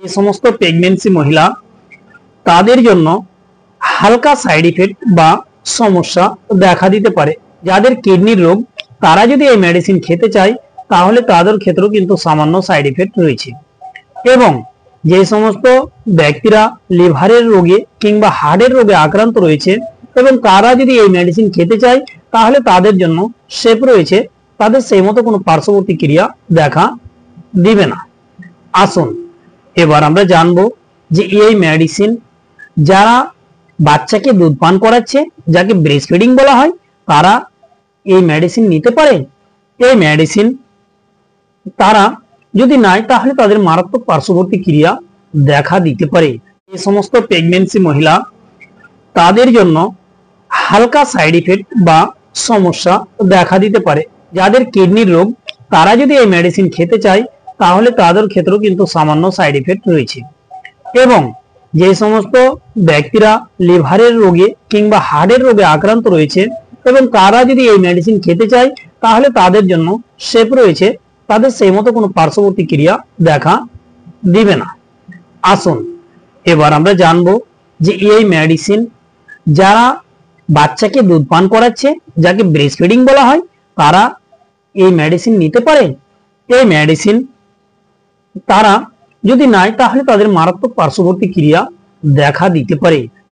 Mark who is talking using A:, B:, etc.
A: এই সমস্ত প্রেগন্যান্সি মহিলা তাদের জন্য হালকা সাইড ইফেক্ট বা সমস্যা দেখা দিতে পারে। যাদের কিডনির রোগ তারা যদি এই মেডিসিন খেতে চায় তাহলে তাদের ক্ষেত্রেও কিন্তু সামান্য সাইড ইফেক্ট রয়েছে। এবং যে সমস্ত ব্যক্তিরা লিভারের রোগে কিংবা হার্টের রোগে আক্রান্ত রয়েছে এবং তারা যদি এই মেডিসিন খেতে চায় তাহলে তাদের জন্য সেফ রয়েছে, তাদের সেই মতো কোনো পার্শ্ব প্রতিক্রিয়া দেখা দিবে না। আসুন এবার আমরা জানবো যে এই মেডিসিন যারা বাচ্চাকে দুধ পান করাচ্ছে, যাকে ব্রেস্ট ফিডিং বলা হয়, তারা এই মেডিসিন নিতে পারে। এই মেডিসিন তারা যদি নেয় তাহলে তাদের মারাত্মক পার্শ্ব প্রতিক্রিয়া দেখা দিতে পারে। এই সমস্ত প্রেগন্যান্সি মহিলা তাদের জন্য হালকা সাইড ইফেক্ট বা সমস্যা দেখা দিতে পারে। যাদের কিডনির রোগ তারা যদি এই মেডিসিন খেতে চায় তাহলে তাদের ক্ষেত্রেও কিন্তু সামান্য সাইড ইফেক্ট রয়েছে। এবং যে সমস্ত ব্যক্তিরা লিভারের রোগে কিংবা হার্টের রোগে আক্রান্ত রয়েছে এবং তারা যদি এই মেডিসিন খেতে চায় তাহলে তাদের জন্য সেফ রয়েছে, তাদের সেই মতো কোনো পার্শ্ব প্রতিক্রিয়া দেখা দিবে না। আসুন এবার আমরা জানবো যে এই মেডিসিন যারা বাচ্চাকে দুধ পান করাচ্ছে, যাকে ব্রেস্ট ফিডিং বলা হয়, তারা এই মেডিসিন নিতে পারে। এই মেডিসিন তারা যদি নেয় তাহলে তাদের মারাত্মক পার্শ্ব প্রতিক্রিয়া দেখা দিতে পারে।